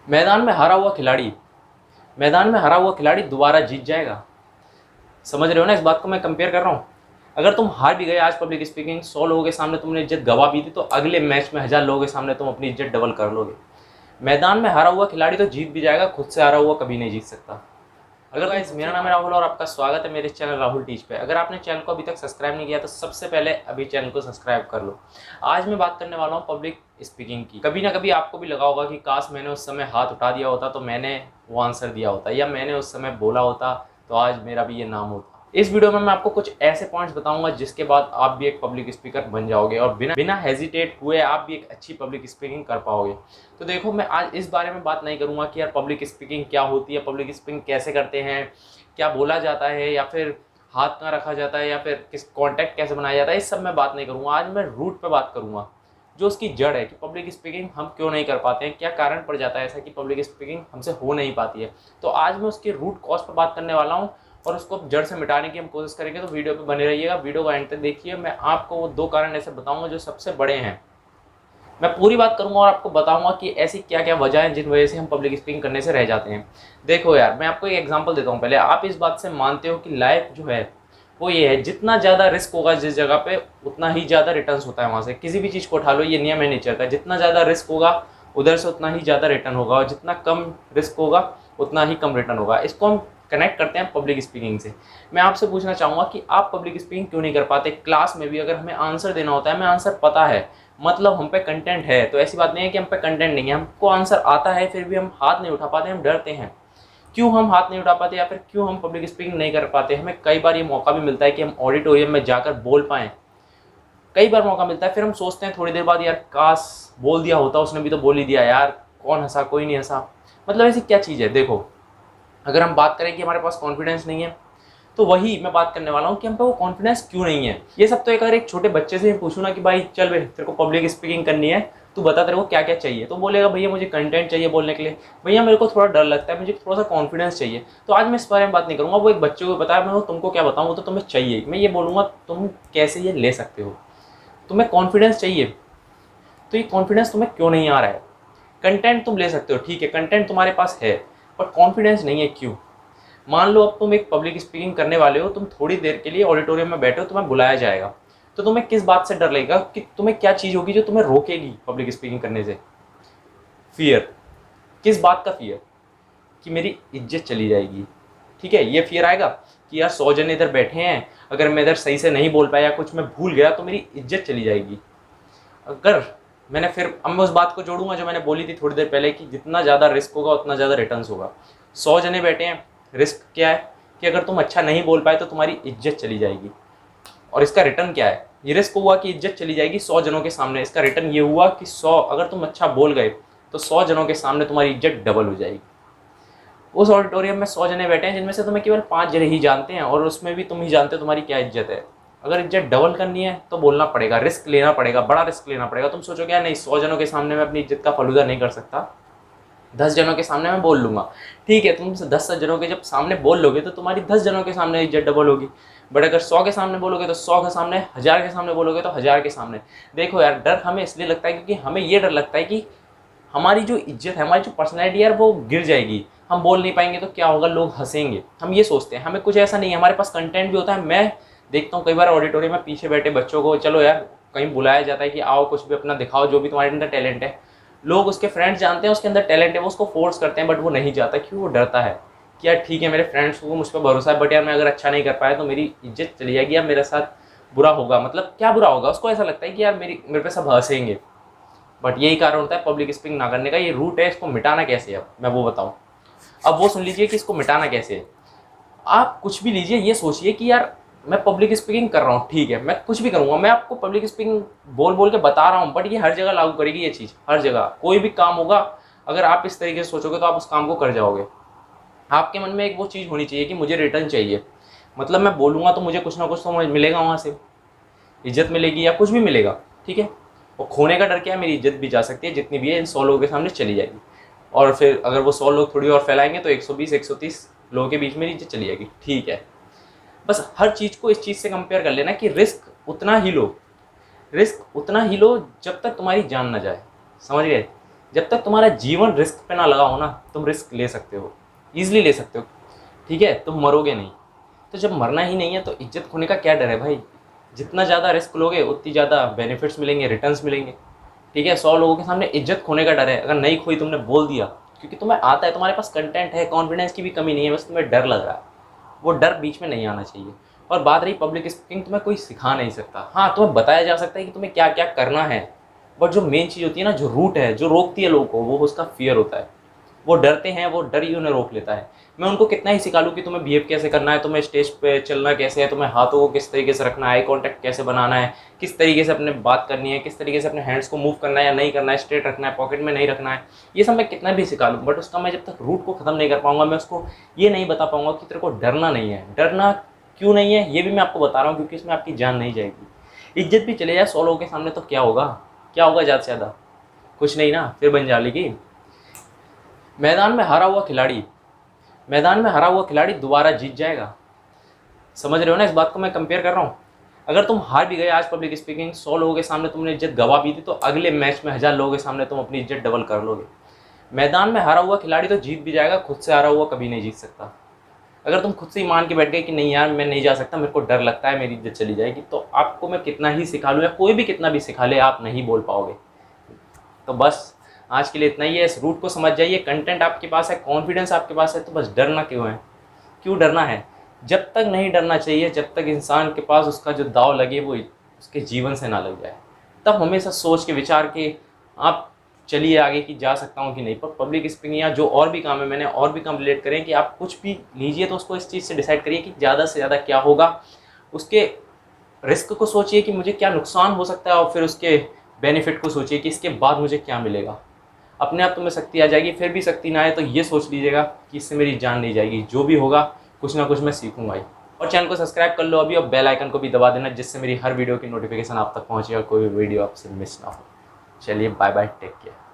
मैदान में हारा हुआ खिलाड़ी मैदान में हारा हुआ खिलाड़ी दोबारा जीत जाएगा। समझ रहे हो ना इस बात को मैं कंपेयर कर रहा हूँ। अगर तुम हार भी गए आज पब्लिक स्पीकिंग, 100 लोगों के सामने तुमने इज्जत गवा भी दी, तो अगले मैच में 1000 लोगों के सामने तुम अपनी इज्जत डबल कर लोगे। मैदान में हारा हुआ खिलाड़ी तो जीत भी जाएगा, खुद से हारा हुआ कभी नहीं जीत सकता। अगर गाइस, मेरा नाम है राहुल और आपका स्वागत है मेरे चैनल राहुल टीच पे। अगर आपने चैनल को अभी तक सब्सक्राइब नहीं किया तो सबसे पहले अभी चैनल को सब्सक्राइब कर लो। आज मैं बात करने वाला हूँ पब्लिक स्पीकिंग की। कभी ना कभी आपको भी लगा होगा कि काश मैंने उस समय हाथ उठा दिया होता तो मैंने वो आंसर दिया होता, या मैंने उस समय बोला होता तो आज मेरा भी ये नाम होता। इस वीडियो में मैं आपको कुछ ऐसे पॉइंट्स बताऊंगा जिसके बाद आप भी एक पब्लिक स्पीकर बन जाओगे और बिना हेजिटेट हुए आप भी एक अच्छी पब्लिक स्पीकिंग कर पाओगे। तो देखो, मैं आज इस बारे में बात नहीं करूंगा कि यार पब्लिक स्पीकिंग क्या होती है, पब्लिक स्पीकिंग कैसे करते हैं, क्या बोला जाता है, या फिर हाथ कहाँ रखा जाता है, या फिर किस कॉन्टैक्ट कैसे बनाया जाता है, इस सब मैं बात नहीं करूँगा। आज मैं रूट पे बात करूँगा, जो उसकी जड़ है कि पब्लिक स्पीकिंग हम क्यों नहीं कर पाते हैं, क्या कारण पड़ जाता है ऐसा कि पब्लिक स्पीकिंग हमसे हो नहीं पाती है। तो आज मैं उसके रूट कॉज पर बात करने वाला हूँ और उसको जड़ से मिटाने की हम कोशिश करेंगे। तो वीडियो पे बने रहिएगा, वीडियो को एंड तक देखिए। मैं आपको वो 2 कारण ऐसे बताऊँगा जो सबसे बड़े हैं। मैं पूरी बात करूंगा और आपको बताऊंगा कि ऐसी क्या क्या वजह हैं जिन वजह से हम पब्लिक स्पीकिंग करने से रह जाते हैं। देखो यार, मैं आपको एक एग्जांपल देता हूँ। पहले आप इस बात से मानते हो कि लाइफ जो है वो ये है, जितना ज़्यादा रिस्क होगा जिस जगह पे, उतना ही ज़्यादा रिटर्न्स होता है वहाँ से। किसी भी चीज़ को उठा लो, ये नियम है नेचर का। जितना ज़्यादा रिस्क होगा उधर से उतना ही ज़्यादा रिटर्न होगा, और जितना कम रिस्क होगा उतना ही कम रिटर्न होगा। इसको हम कनेक्ट करते हैं पब्लिक स्पीकिंग से। मैं आपसे पूछना चाहूँगा कि आप पब्लिक स्पीकिंग क्यों नहीं कर पाते। क्लास में भी अगर हमें आंसर देना होता है, हमें आंसर पता है, मतलब हम पे कंटेंट है। तो ऐसी बात नहीं है कि हम पे कंटेंट नहीं है, हमको आंसर आता है, फिर भी हम हाथ नहीं उठा पाते, हम डरते हैं। क्यों हम हाथ नहीं उठा पाते, या फिर क्यों हम पब्लिक स्पीकिंग नहीं कर पाते। हमें कई बार ये मौका भी मिलता है कि हम ऑडिटोरियम में जाकर बोल पाएँ, कई बार मौका मिलता है, फिर हम सोचते हैं थोड़ी देर बाद, यार काश बोल दिया होता, उसने भी तो बोल ही दिया यार, कौन हंसा, कोई नहीं हंसा। मतलब ऐसी क्या चीज़ है। देखो, अगर हम बात करें कि हमारे पास कॉन्फिडेंस नहीं है, तो वही मैं बात करने वाला हूँ कि हम पे वो कॉन्फिडेंस क्यों नहीं है। ये सब तो एक, अगर एक छोटे बच्चे से पूछूँ ना कि भाई चल बे, तेरे को पब्लिक स्पीकिंग करनी है, तू बता तेरे को क्या क्या चाहिए, तो बोलेगा भैया मुझे कंटेंट चाहिए बोलने के लिए, भैया मेरे को थोड़ा डर लगता है, मुझे थोड़ा सा कॉन्फिडेंस चाहिए। तो आज मैं इस बारे में बात नहीं करूँगा। वो एक बच्चे को बताया, मैं तुमको क्या बताऊँ, वो तो तुम्हें चाहिए। मैं ये बोलूँगा तुम कैसे ये ले सकते हो। तुम्हें कॉन्फिडेंस चाहिए, तो ये कॉन्फिडेंस तुम्हें क्यों नहीं आ रहा है। कंटेंट तुम ले सकते हो, ठीक है, कंटेंट तुम्हारे पास है, पर कॉन्फिडेंस नहीं है, क्यों। मान लो अब तुम एक पब्लिक स्पीकिंग करने वाले हो, तुम थोड़ी देर के लिए ऑडिटोरियम में बैठे हो, तुम्हें बुलाया जाएगा, तो तुम्हें किस बात से डर लगेगा, कि तुम्हें क्या चीज़ होगी जो तुम्हें रोकेगी पब्लिक स्पीकिंग करने से। फियर। किस बात का फियर, कि मेरी इज्जत चली जाएगी। ठीक है, ये फियर आएगा कि यार 100 जने इधर बैठे हैं, अगर मैं इधर सही से नहीं बोल पाया या कुछ मैं भूल गया तो मेरी इज्जत चली जाएगी। अगर मैंने फिर अब मैं उस बात को जोड़ूंगा जो मैंने बोली थी थोड़ी देर पहले, कि जितना ज़्यादा रिस्क होगा उतना ज़्यादा रिटर्न्स होगा। 100 जने बैठे हैं, रिस्क क्या है कि अगर तुम अच्छा नहीं बोल पाए तो तुम्हारी इज्जत चली जाएगी। और इसका रिटर्न क्या है, ये रिस्क हुआ कि इज्जत चली जाएगी 100 जनों के सामने। इसका रिटर्न ये हुआ कि 100, अगर तुम अच्छा बोल गए तो 100 जनों के सामने तुम्हारी इज्जत डबल हो जाएगी। उस ऑडिटोरियम में 100 जने बैठे हैं जिनमें से तुम्हें केवल 5 जने ही जानते हैं, और उसमें भी तुम ही जानते हो तुम्हारी क्या इज्जत है। अगर इज्जत डबल करनी है तो बोलना पड़ेगा, रिस्क लेना पड़ेगा, बड़ा रिस्क लेना पड़ेगा। तुम सोचोगे यार नहीं, 100 जनों के सामने मैं अपनी इज्जत का फलूदा नहीं कर सकता, 10 जनों के सामने मैं बोल लूँगा। ठीक है, तुम 10 जनों के जब सामने बोल लोगे तो तुम्हारी 10 जनों के सामने इज्जत डबल होगी। बट अगर 100 के सामने बोलोगे तो 100 के सामने, 1000 के सामने बोलोगे तो 1000 के सामने। देखो यार, डर हमें इसलिए लगता है क्योंकि हमें ये डर लगता है कि हमारी जो इज्जत है, हमारी जो पर्सनैलिटी है वो गिर जाएगी, हम बोल नहीं पाएंगे तो क्या होगा, लोग हंसेंगे। हम ये सोचते हैं, हमें कुछ ऐसा नहीं है, हमारे पास कंटेंट भी होता है। मैं देखता हूँ कई बार ऑडिटोरियम में पीछे बैठे बच्चों को, चलो यार कहीं बुलाया जाता है कि आओ कुछ भी अपना दिखाओ, जो भी तुम्हारे अंदर टैलेंट है। लोग, उसके फ्रेंड्स जानते हैं उसके अंदर टैलेंट है, वो उसको फोर्स करते हैं, बट वो नहीं जाता। क्यों, वो डरता है कि यार ठीक है मेरे फ्रेंड्स को मुझ पर भरोसा है, बट यार मैं अगर अच्छा नहीं कर पाया तो मेरी इज्जत चली जाएगी, या मेरे साथ बुरा होगा। मतलब क्या बुरा होगा, उसको ऐसा लगता है कि यार मेरे पे सब हंसेंगे। बट यही कारण होता है पब्लिक स्पीकिंग ना करने का। ये रूट है, इसको मिटाना कैसे है अब मैं वो बताऊँ। अब वो सुन लीजिए कि इसको मिटाना कैसे है। आप कुछ भी लीजिए, ये सोचिए कि यार मैं पब्लिक स्पीकिंग कर रहा हूँ, ठीक है, मैं कुछ भी करूँगा, मैं आपको पब्लिक स्पीकिंग बोल बोल के बता रहा हूँ, बट ये हर जगह लागू करेगी ये चीज़। हर जगह कोई भी काम होगा, अगर आप इस तरीके से सोचोगे तो आप उस काम को कर जाओगे। आपके मन में एक वो चीज़ होनी चाहिए कि मुझे रिटर्न चाहिए, मतलब मैं बोलूँगा तो मुझे कुछ ना कुछ तो मिलेगा, वहाँ से इज्जत मिलेगी या कुछ भी मिलेगा। ठीक है, और खोने का डर क्या है, मेरी इज्जत भी जा सकती है, जितनी भी है इन 100 लोगों के सामने चली जाएगी। और फिर अगर वो 100 लोग थोड़ी और फैलाएंगे तो 120 130 लोगों के बीच में इज्जत चली जाएगी। ठीक है, बस हर चीज़ को इस चीज़ से कंपेयर कर लेना कि रिस्क उतना ही लो, रिस्क उतना ही लो जब तक तुम्हारी जान ना जाए। समझ गए, जब तक तुम्हारा जीवन रिस्क पे ना लगा हो ना, तुम रिस्क ले सकते हो, ईजिली ले सकते हो, ठीक है, तुम मरोगे नहीं। तो जब मरना ही नहीं है तो इज्जत खोने का क्या डर है भाई। जितना ज़्यादा रिस्क लोगे उतनी ज़्यादा बेनिफिट्स मिलेंगे, रिटर्न्स मिलेंगे, ठीक है। 100 लोगों के सामने इज्जत खोने का डर है, अगर नहीं खोई तुमने बोल दिया, क्योंकि तुम्हें आता है, तुम्हारे पास कंटेंट है, कॉन्फिडेंस की भी कमी नहीं है, बस तुम्हें डर लग रहा है, वो डर बीच में नहीं आना चाहिए। और बात रही पब्लिक स्पीकिंग, तुम्हें कोई सिखा नहीं सकता, हाँ तुम्हें बताया जा सकता है कि तुम्हें क्या क्या करना है, बट जो मेन चीज़ होती है ना, जो रूट है, जो रोकती है लोगों को, वो उसका फियर होता है। वो डरते हैं, वो डर ही उन्हें रोक लेता है। मैं उनको कितना ही सिखा लूँ कि तुम्हें बिहेव कैसे करना है, तुम्हें स्टेज पे चलना कैसे है, तुम्हें हाथों को किस तरीके से रखना है, आई कॉन्टैक्ट कैसे बनाना है, किस तरीके से अपने बात करनी है, किस तरीके से अपने हैंड्स को मूव करना है या नहीं करना है, स्ट्रेट रखना है, पॉकेट में नहीं रखना है, ये सब मैं कितना भी सिखा लूँ, बट उसका मैं जब तक रूट को ख़त्म नहीं कर पाऊंगा, मैं उसको ये नहीं बता पाऊंगा कि तेरे को डरना नहीं है। डरना क्यों नहीं है ये भी मैं आपको बता रहा हूँ, क्योंकि इसमें आपकी जान नहीं जाएगी। इज्जत भी चले जाए 100 लोगों के सामने तो क्या होगा, क्या होगा ज़्यादा से ज़्यादा, कुछ नहीं ना, फिर बन जाएगी। मैदान में हारा हुआ खिलाड़ी, मैदान में हारा हुआ खिलाड़ी दोबारा जीत जाएगा। समझ रहे हो ना इस बात को मैं कंपेयर कर रहा हूँ। अगर तुम हार भी गए आज पब्लिक स्पीकिंग, 100 लोगों के सामने तुमने इज्जत गवा भी दी, तो अगले मैच में 1000 लोगों के सामने तुम अपनी इज्जत डबल कर लोगे। मैदान में हारा हुआ खिलाड़ी तो जीत भी जाएगा, खुद से हारा हुआ कभी नहीं जीत सकता। अगर तुम खुद से ही मान के बैठ गए कि नहीं यार मैं नहीं जा सकता, मेरे को डर लगता है, मेरी इज्जत चली जाएगी, तो आपको मैं कितना ही सिखा लूँ या कोई भी कितना भी सिखा ले, आप नहीं बोल पाओगे। तो बस आज के लिए इतना ही है। इस रूट को समझ जाइए, कंटेंट आपके पास है, कॉन्फिडेंस आपके पास है, तो बस डरना क्यों है, क्यों डरना है। जब तक नहीं डरना चाहिए, जब तक इंसान के पास उसका जो दाव लगे वो उसके जीवन से ना लग जाए, तब हमेशा सोच के विचार के आप चलिए आगे कि जा सकता हूँ कि नहीं। पर पब्लिक स्पीकिंग या जो और भी काम है, मैंने और भी काम रिलेट करें कि आप कुछ भी लीजिए तो उसको इस चीज़ से डिसाइड करिए कि ज़्यादा से ज़्यादा क्या होगा, उसके रिस्क को सोचिए कि मुझे क्या नुकसान हो सकता है, और फिर उसके बेनिफिट को सोचिए कि इसके बाद मुझे क्या मिलेगा। अपने आप तुम्हें शक्ति आ जाएगी। फिर भी शक्ति ना आए तो ये सोच लीजिएगा कि इससे मेरी जान नहीं जाएगी, जो भी होगा कुछ ना कुछ मैं सीखूंगा ही। और चैनल को सब्सक्राइब कर लो अभी, और बेल आइकन को भी दबा देना, जिससे मेरी हर वीडियो की नोटिफिकेशन आप तक पहुंचे और कोई भी वीडियो आपसे मिस ना हो। चलिए बाय बाय, टेक केयर।